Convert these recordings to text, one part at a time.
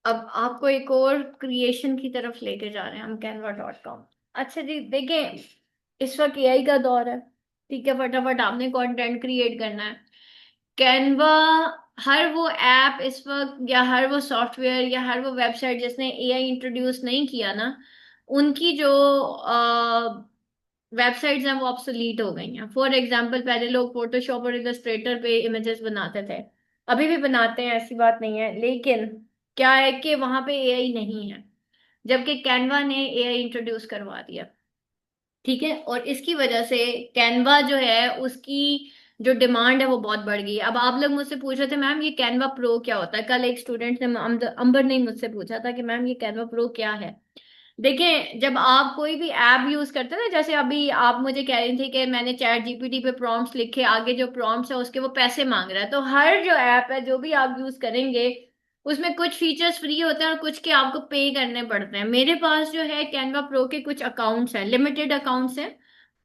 अब आपको एक और क्रिएशन की तरफ लेके जा रहे हैं हम, canva.com। अच्छा जी, देखें, इस वक्त एआई का दौर है। ठीक है, फटाफट आपने कंटेंट क्रिएट करना है। कैनवा, हर वो ऐप इस वक्त, या हर वो सॉफ्टवेयर, या हर वो वेबसाइट जिसने एआई इंट्रोड्यूस नहीं किया ना, उनकी जो वेबसाइट्स हैं वो ऑब्सोलीट हो गई हैं। फॉर एग्जांपल, पहले लोग फोटोशॉप और इलस्ट्रेटर पे इमेजेस बनाते थे, अभी भी बनाते हैं, ऐसी बात नहीं है, लेकिन क्या है कि वहां पे एआई नहीं है, जबकि कैनवा ने एआई इंट्रोड्यूस करवा दिया। ठीक है, और इसकी वजह से कैनवा जो है उसकी जो डिमांड है वो बहुत बढ़ गई है। अब आप लोग मुझसे पूछ रहे थे मैम ये कैनवा प्रो क्या होता है, कल एक स्टूडेंट ने, अंबर ने मुझसे पूछा था कि मैम ये कैनवा प्रो क्या है। देखें, जब आप कोई भी ऐप यूज करते हैं ना, जैसे अभी आप मुझे कह रही थी कि मैंने चैट जीपीटी पे प्रॉम्प्ट्स लिखे, आगे जो प्रॉम्प्ट्स है उसके वो पैसे मांग रहा है, तो हर जो ऐप है जो भी आप यूज करेंगे उसमें कुछ फीचर्स फ्री होते हैं और कुछ के आपको पे करने पड़ते हैं। मेरे पास जो है कैनवा प्रो के कुछ अकाउंट्स हैं, लिमिटेड अकाउंट्स हैं,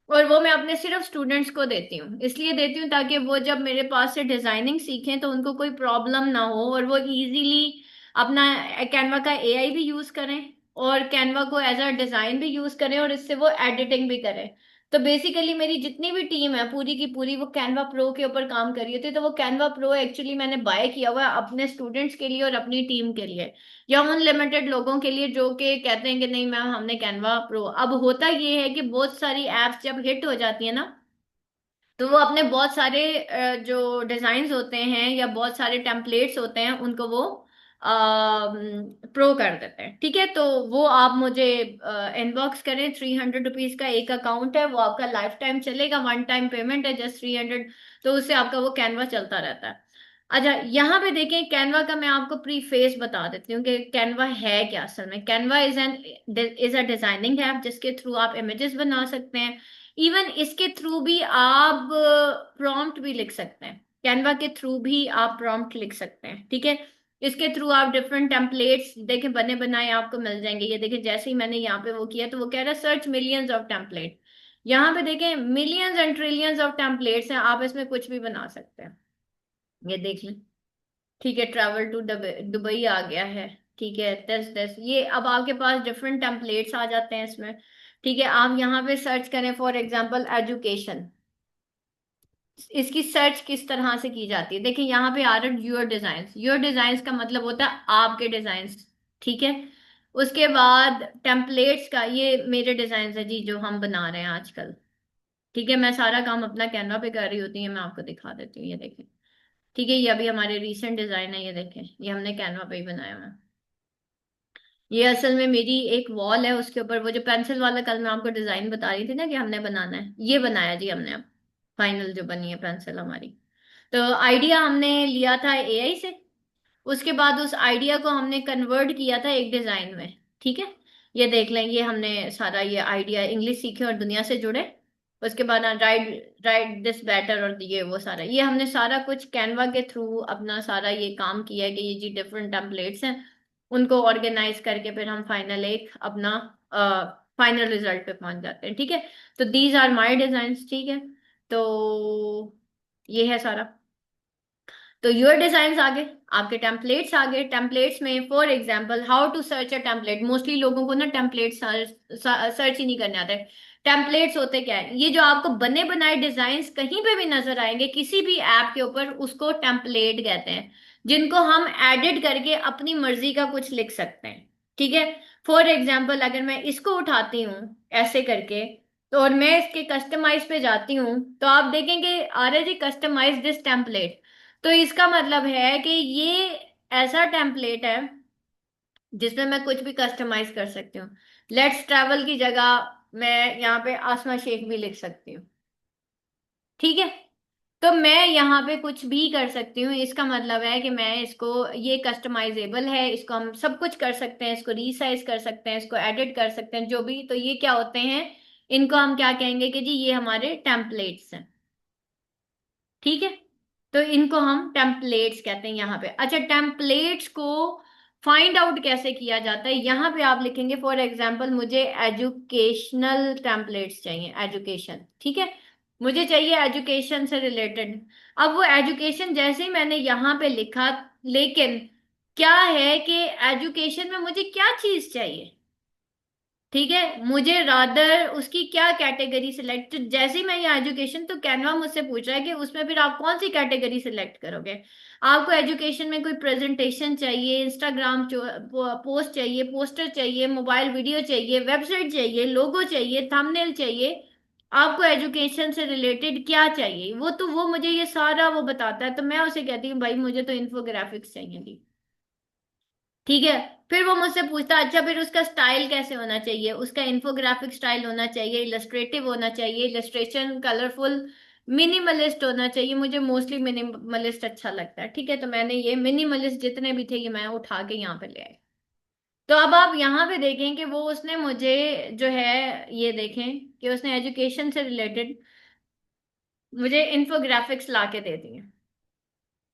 और वो मैं अपने सिर्फ स्टूडेंट्स को देती हूँ। इसलिए देती हूँ ताकि वो जब मेरे पास से डिजाइनिंग सीखें तो उनको कोई प्रॉब्लम ना हो, और वो इजीली अपना कैनवा का एआई भी यूज करें, और कैनवा को एज अ डिजाइन भी यूज करें, और इससे वो एडिटिंग भी करें। तो बेसिकली मेरी जितनी भी टीम है पूरी की पूरी वो कैनवा प्रो के ऊपर काम कर रही थी। तो वो कैनवा प्रो एक्चुअली मैंने बाय किया हुआ है अपने स्टूडेंट्स के लिए और अपनी टीम के लिए, या उन लिमिटेड लोगों के लिए जो कि कहते हैं कि नहीं मैम हमने कैनवा प्रो। अब होता ये है कि बहुत सारी एप्स जब हिट हो जाती है ना, तो वो अपने बहुत सारे जो डिजाइन्स होते हैं या बहुत सारे टेम्पलेट्स होते हैं उनको वो प्रो कर देते हैं। ठीक है, तो वो आप मुझे इनबॉक्स करें। ₹300 का एक अकाउंट है, वो आपका लाइफ टाइम चलेगा, वन टाइम पेमेंट है, जस्ट 300। तो उससे आपका वो कैनवा चलता रहता है। अच्छा, यहाँ पे देखें, कैनवा का मैं आपको प्री फेस बता देती हूँ कि कैनवा है क्या। असल में Canva is a designing app जिसके थ्रू आप इमेजेस बना सकते हैं। इवन इसके थ्रू भी आप प्रॉम्प्ट भी लिख सकते हैं, कैनवा के थ्रू भी आप प्रॉम्प्ट लिख सकते हैं। ठीक है, इसके थ्रू आप डिफरेंट टेम्पलेट्स देखें बने बनाए आपको मिल जाएंगे। ये देखें, जैसे ही मैंने यहाँ पे वो किया तो वो कह रहा है सर्च मिलियंस ऑफ टेम्पलेट। यहाँ पे देखें millions and trillions of templates हैं, आप इसमें कुछ भी बना सकते हैं। ये देख लें। ठीक है, ट्रैवल टू दुबई आ गया है। ठीक है, दस दस, ये अब आपके पास डिफरेंट टेम्पलेट्स आ जाते हैं इसमें। ठीक है, आप यहाँ पे सर्च करें फॉर एग्जांपल एजुकेशन, इसकी सर्च किस तरह से की जाती है। देखिए यहाँ पे आ रहा है योर डिजाइन। योर डिजाइन का मतलब होता है आपके डिजाइन। ठीक है, उसके बाद टेम्पलेट्स का, ये मेरे डिजाइन है जी जो हम बना रहे हैं आजकल। ठीक है, मैं सारा काम अपना कैनवा पे कर रही होती है, मैं आपको दिखा देती हूँ, ये देखें। ठीक है, ये अभी हमारे रीसेंट डिजाइन है, ये देखें, ये हमने कैनवा पे ही बनाया हुआ है। ये असल में मेरी एक वॉल है, उसके ऊपर वो जो पेंसिल वाला कल मैं आपको डिजाइन बता रही थी ना कि हमने बनाना है, ये बनाया जी हमने। अब फाइनल जो बनी है पेंसिल हमारी, तो आइडिया हमने लिया था एआई से। उसके बाद उस आइडिया को हमने कन्वर्ट किया था एक डिजाइन में। ठीक है, ये देख लें, ये हमने सारा ये आइडिया इंग्लिश सीखे और दुनिया से जुड़े। उसके बाद राइट राइट दिस बेटर, और ये वो सारा ये हमने सारा कुछ कैनवा के थ्रू अपना सारा ये काम किया है कि ये जी डिफरेंट टेम्पलेट्स हैं, उनको ऑर्गेनाइज करके फिर हम फाइनल एक अपना फाइनल रिजल्ट पे पहुंच जाते हैं। ठीक है, तो दीज आर माय डिजाइन्स। ठीक है, तो ये है सारा। तो योर डिजाइन आगे, आपके टेम्पलेट्स आगे। टेम्पलेट्स में for example how to search a template, mostly लोगों को ना टेम्पलेट सर्च ही नहीं करने आते। टेम्पलेट्स होते क्या है, ये जो आपको बने बनाए डिजाइन्स कहीं पे भी नजर आएंगे किसी भी ऐप के ऊपर, उसको टेम्पलेट कहते हैं, जिनको हम एडिट करके अपनी मर्जी का कुछ लिख सकते हैं। ठीक है, फॉर एग्जाम्पल अगर मैं इसको उठाती हूँ ऐसे करके, तो और मैं इसके कस्टमाइज पे जाती हूँ, तो आप देखेंगे आर्य जी कस्टमाइज दिस टेम्पलेट। तो इसका मतलब है कि ये ऐसा टेम्पलेट है जिसमें मैं कुछ भी कस्टमाइज कर सकती हूँ। लेट्स ट्रैवल की जगह मैं यहाँ पे आसमा शेख भी लिख सकती हूँ। ठीक है, तो मैं यहाँ पे कुछ भी कर सकती हूँ। इसका मतलब है कि मैं इसको, ये कस्टमाइजेबल है, इसको हम सब कुछ कर सकते हैं, इसको रीसाइज कर सकते हैं, इसको एडिट कर सकते हैं, जो भी। तो ये क्या होते हैं, इनको हम क्या कहेंगे कि जी ये हमारे टेम्पलेट्स हैं। ठीक है, तो इनको हम टेम्पलेट्स कहते हैं यहाँ पे। अच्छा, टेम्पलेट्स को फाइंड आउट कैसे किया जाता है, यहाँ पे आप लिखेंगे फॉर एग्जांपल मुझे एजुकेशनल टेम्पलेट्स चाहिए, एजुकेशन। ठीक है, मुझे चाहिए एजुकेशन से रिलेटेड। अब वो एजुकेशन जैसे ही मैंने यहाँ पे लिखा, लेकिन क्या है कि एजुकेशन में मुझे क्या चीज चाहिए। ठीक है, मुझे रादर उसकी क्या कैटेगरी सिलेक्ट, जैसे ही मैं ये एजुकेशन, तो कैनवा मुझसे पूछ रहा है कि उसमें फिर आप कौन सी कैटेगरी सिलेक्ट करोगे। आपको एजुकेशन में कोई प्रेजेंटेशन चाहिए, इंस्टाग्राम पोस्ट चाहिए, पोस्टर चाहिए, मोबाइल वीडियो चाहिए, वेबसाइट चाहिए, लोगो चाहिए, थंबनेल चाहिए, आपको एजुकेशन से रिलेटेड क्या चाहिए, वो मुझे ये सारा वो बताता है। तो मैं उसे कहती हूँ भाई मुझे तो इन्फोग्राफिक्स चाहिए। ठीक है, फिर वो मुझसे पूछता अच्छा फिर उसका स्टाइल कैसे होना चाहिए, उसका इन्फोग्राफिक स्टाइल होना चाहिए, इलस्ट्रेटिव होना चाहिए, इलस्ट्रेशन कलरफुल, मिनिमलिस्ट होना चाहिए। मुझे मोस्टली मिनिमलिस्ट अच्छा लगता है। ठीक है, तो मैंने ये मिनिमलिस्ट जितने भी थे ये मैं उठा के यहाँ पे ले आई। तो अब आप यहाँ पे देखें कि वो उसने मुझे जो है, ये देखें कि उसने एजुकेशन से रिलेटेड मुझे इन्फोग्राफिक्स ला के दे दिए।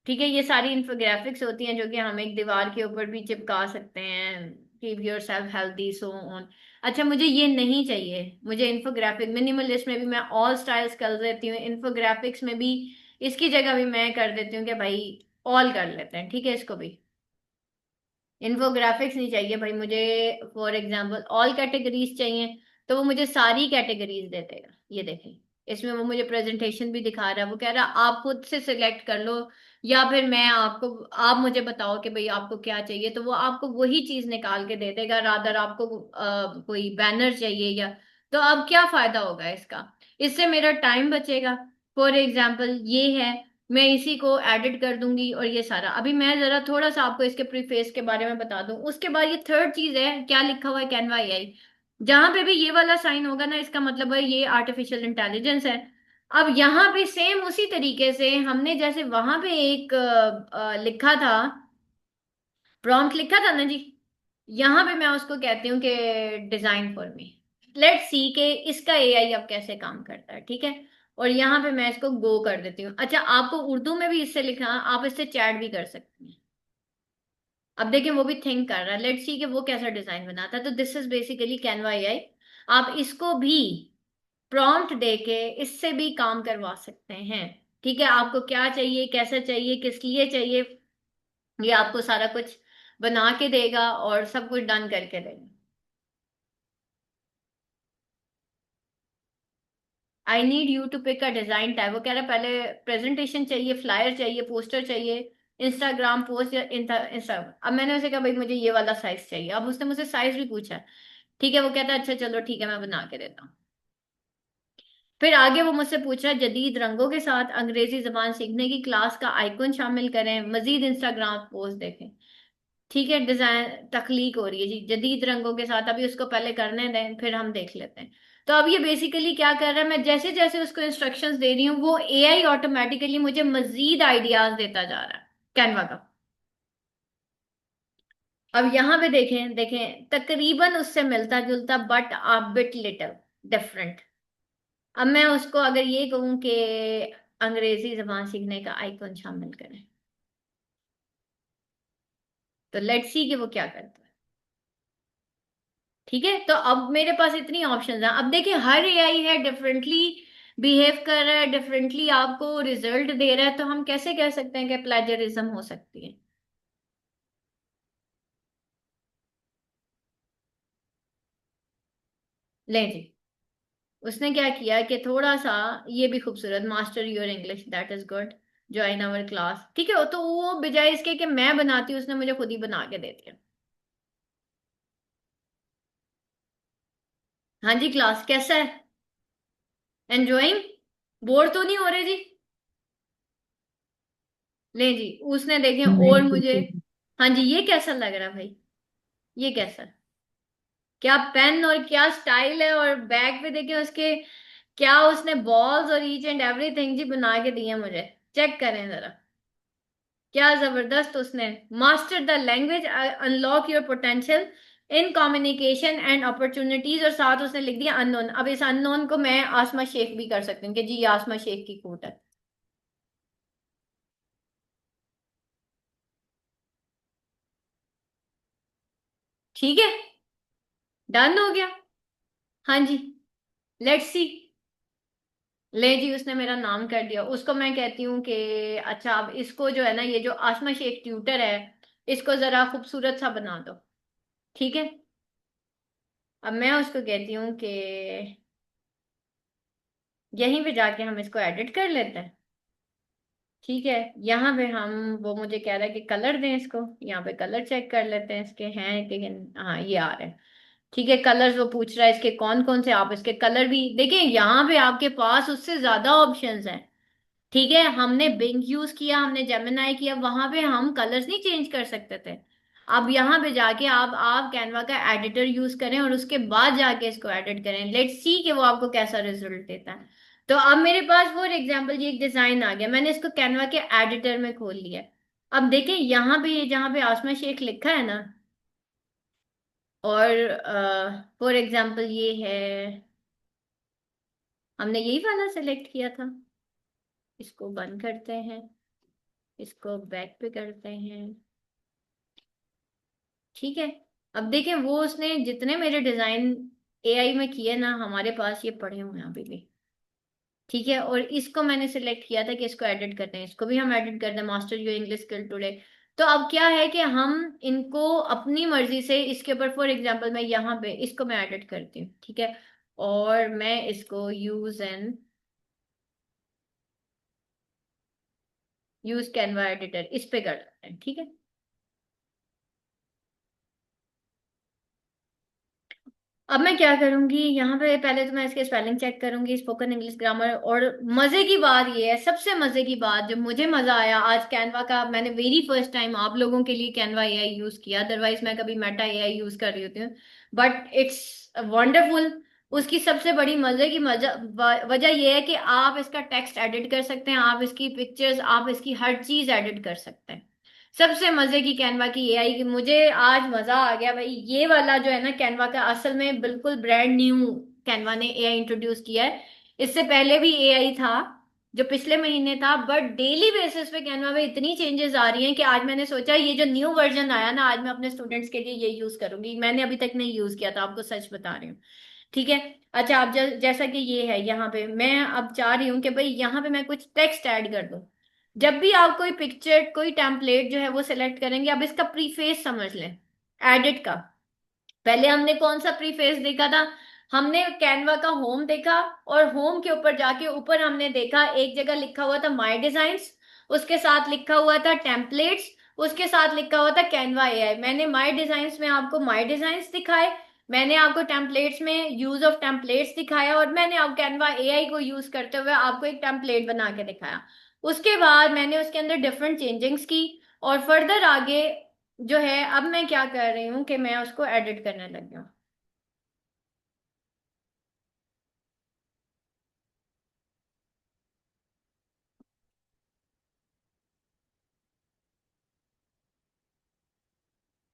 ठीक है, ये सारी इंफोग्राफिक्स होती हैं जो कि हम एक दीवार के ऊपर भी चिपका सकते हैं। Keep your self healthy so on. अच्छा मुझे ये नहीं चाहिए, मुझे इन्फोग्राफिक मिनिमलिस्ट में भी मैं ऑल स्टाइल्स कर देती हूँ, इन्फोग्राफिक्स में भी इसकी जगह भी मैं कर देती हूँ कि भाई ऑल कर लेते हैं। ठीक है, इसको भी इन्फोग्राफिक्स नहीं चाहिए भाई मुझे। फॉर एग्जांपल ऑल कैटेगरीज चाहिए, तो वो मुझे सारी कैटेगरीज दे देगा। ये देखें, इसमें वो मुझे प्रेजेंटेशन भी दिखा रहा है, वो कह रहा है आप खुद से सिलेक्ट कर लो, या फिर मैं आपको, आप मुझे बताओ कि भाई आपको क्या चाहिए, तो वो आपको वही चीज निकाल के दे देगा। रादर आपको कोई बैनर चाहिए या, तो अब क्या फायदा होगा इसका, इससे मेरा टाइम बचेगा। फॉर एग्जाम्पल ये है, मैं इसी को एडिट कर दूंगी और ये सारा। अभी मैं जरा थोड़ा सा आपको इसके प्रीफेस के बारे में बता दूं, उसके बाद ये थर्ड चीज है, क्या लिखा हुआ है कैनवा एआई। जहां पे भी ये वाला साइन होगा ना, इसका मतलब है ये आर्टिफिशियल इंटेलिजेंस है। अब यहाँ पे सेम उसी तरीके से हमने जैसे वहां पे एक लिखा था, प्रॉम्प्ट लिखा था ना जी, यहाँ पे मैं उसको कहती हूँ कि design for me. Let's see के इसका एआई अब कैसे काम करता है। ठीक है, और यहाँ पे मैं इसको गो कर देती हूँ। अच्छा आपको उर्दू में भी इससे लिखना, आप इससे चैट भी कर सकते हैं। अब देखिए वो भी थिंक कर रहा है, लेट्स सी कि वो कैसा डिजाइन बनाता है। तो this is basically Canva AI. आप इसको भी प्रॉम्प्ट देके इससे भी काम करवा सकते हैं। ठीक है, आपको क्या चाहिए, कैसा चाहिए, किस लिए चाहिए, ये आपको सारा कुछ बना के देगा और सब कुछ डन करके देगा। I need you to pick a design type, वो कह रहा है पहले प्रेजेंटेशन चाहिए, फ्लायर चाहिए, पोस्टर चाहिए, इंस्टाग्राम पोस्ट या इंस्टा। अब मैंने उसे कहा भाई मुझे ये वाला साइज चाहिए, अब उसने मुझसे साइज भी पूछा। ठीक है, वो कहता है अच्छा चलो ठीक है मैं बना के देता हूँ। फिर आगे वो मुझसे पूछ रहा है जदीद रंगों के साथ अंग्रेजी जबान सीखने की क्लास का आइकन शामिल करें, मजीद इंस्टाग्राम पोस्ट देखें। ठीक है, डिजाइन तख्लीक हो रही है जी जदीद रंगों के साथ, अभी उसको पहले करने दें फिर हम देख लेते हैं। तो अब ये बेसिकली क्या कर रहा है, मैं जैसे जैसे उसको इंस्ट्रक्शंस दे रही हूँ वो एआई ऑटोमेटिकली मुझे मजीद आइडियाज देता जा रहा है कैनवा का। अब यहाँ पे देखें देखें तकरीबन उससे मिलता जुलता but a bit little different. अब मैं उसको अगर ये कहूँ कि अंग्रेजी जबान सीखने का आइकन शामिल करें, तो लेट्स सी कि वो क्या करता है। ठीक है, तो अब मेरे पास इतनी ऑप्शंस हैं। अब देखिए हर एआई है डिफरेंटली बिहेव कर रहा है, डिफरेंटली आपको रिजल्ट दे रहा है, तो हम कैसे कह सकते हैं कि प्लेजरिज्म हो सकती है। ले जी, उसने क्या किया कि थोड़ा सा ये भी खूबसूरत, master your English that is good, join our class. ठीक है, तो वो बजाय इसके कि मैं बनाती हूँ उसने मुझे खुद ही बना के दे दिया। हाँ जी, क्लास कैसा है, एंजॉइंग, बोर तो नहीं हो रहे जी। ले जी, उसने देखे और नहीं मुझे, बिल्कुल। हाँ जी ये कैसा लग रहा है भाई, ये कैसा, क्या पेन और क्या स्टाइल है, और बैग पे देखे उसके क्या उसने बॉल्स और ईच एंड एवरीथिंग जी बना के दिए मुझे। चेक करें जरा, क्या जबरदस्त उसने। Master the language, unlock your potential in communication and opportunities, और साथ उसने लिख दिया अननोन। अब इस अननोन को मैं आसमा शेख भी कर सकती हूँ कि जी ये आसमा शेख की कोट है। ठीक है, डन हो गया। हाँ जी, लेट्स सी। ले जी, उसने मेरा नाम कर दिया, उसको मैं कहती हूँ कि अच्छा अब इसको जो है ना, ये जो आसमा शेख ट्यूटर है, इसको जरा खूबसूरत सा बना दो। ठीक है। अब मैं उसको कहती हूँ कि यहीं पे जाके हम इसको एडिट कर लेते हैं। ठीक है। यहाँ पे हम, वो मुझे कह रहा है कि कलर दें इसको। यहाँ पे कलर चेक कर लेते हैं इसके हैं कि हाँ ये आ रहे हैं। ठीक है, कलर्स वो पूछ रहा है इसके कौन कौन से, आप इसके कलर भी देखिए, यहाँ पे आपके पास उससे ज्यादा ऑप्शंस हैं। ठीक है, हमने बिंग यूज किया, हमने जेमिनाई किया, वहां पे हम कलर्स नहीं चेंज कर सकते थे। अब यहाँ पे जाके आप कैनवा का एडिटर यूज करें और उसके बाद जाके इसको एडिट करें, लेट्स सी कि वो आपको कैसा रिजल्ट देता है। तो अब मेरे पास फॉर एग्जांपल ये एक डिजाइन आ गया, मैंने इसको कैनवा के एडिटर में खोल लिया। अब देखें यहाँ पे, जहाँ पे आसमा शेख लिखा है ना, और फॉर एग्जांपल ये है, हमने यही वाला सेलेक्ट किया था। इसको बंद करते हैं, इसको बैक पे करते हैं। ठीक है। अब देखें वो उसने जितने मेरे डिजाइन एआई में किए ना, हमारे पास ये पड़े हुए हैं अभी भी। ठीक है, और इसको मैंने सिलेक्ट किया था कि इसको एडिट करते हैं, इसको भी हम एडिट करते हैं, master your English skill today. तो अब क्या है कि हम इनको अपनी मर्जी से इसके ऊपर, फॉर एग्जांपल मैं यहाँ पे इसको मैं एडिट करती हूँ। ठीक है, और मैं इसको यूज कैनवा एडिटर इस पे कर लेते हैं। ठीक है। अब मैं क्या करूंगी, यहाँ पे पहले तो मैं इसके स्पेलिंग चेक करूंगी, स्पोकन इंग्लिश ग्रामर। और मजे की बात ये है, सबसे मजे की बात जो मुझे मजा आया आज कैनवा का, मैंने वेरी फर्स्ट टाइम आप लोगों के लिए कैनवा एआई यूज किया, अदरवाइज मैं कभी मेटा एआई यूज कर रही होती हूँ। But it's wonderful. उसकी सबसे बड़ी मजे की वजह यह है कि आप इसका टेक्स्ट एडिट कर सकते हैं, आप इसकी पिक्चर्स, आप इसकी हर चीज एडिट कर सकते हैं। सबसे मजे की कैनवा की एआई की, मुझे आज मजा आ गया भाई। ये वाला जो है ना कैनवा का, असल में बिल्कुल ब्रांड न्यू कैनवा ने एआई इंट्रोड्यूस किया है। इससे पहले भी एआई था जो पिछले महीने था, बट डेली बेसिस पे कैनवा में इतनी चेंजेस आ रही हैं कि आज मैंने सोचा ये जो न्यू वर्जन आया ना, आज मैं अपने स्टूडेंट्स के लिए ये यूज करूंगी। मैंने अभी तक नहीं यूज किया था, आपको सच बता रही हूँ। ठीक है। अच्छा, अब जैसा कि ये है, यहाँ पे मैं अब चाह रही हूँ कि भाई यहाँ पे मैं कुछ टेक्स्ट ऐड कर दूं। जब भी आप कोई पिक्चर, कोई टेम्पलेट जो है वो सिलेक्ट करेंगे, अब इसका प्रीफेस समझ लें एडिट का। पहले हमने कौन सा प्रीफेस देखा था, हमने कैनवा का होम देखा, और होम के ऊपर जाके ऊपर हमने देखा एक जगह लिखा हुआ था माय डिजाइन्स, उसके साथ लिखा हुआ था टेम्पलेट्स, उसके साथ लिखा हुआ था कैनवा एआई। मैंने माय डिजाइन्स में आपको माय डिजाइन्स दिखाए, मैंने आपको टेम्पलेट्स में यूज ऑफ टेम्पलेट्स दिखाया, और मैंने आप कैनवा एआई को यूज करते हुए आपको एक टेम्पलेट बना के दिखाया। उसके बाद मैंने उसके अंदर डिफरेंट चेंजिंग्स की, और फर्दर आगे जो है अब मैं क्या कर रही हूँ कि मैं उसको एडिट करने लगी हूँ।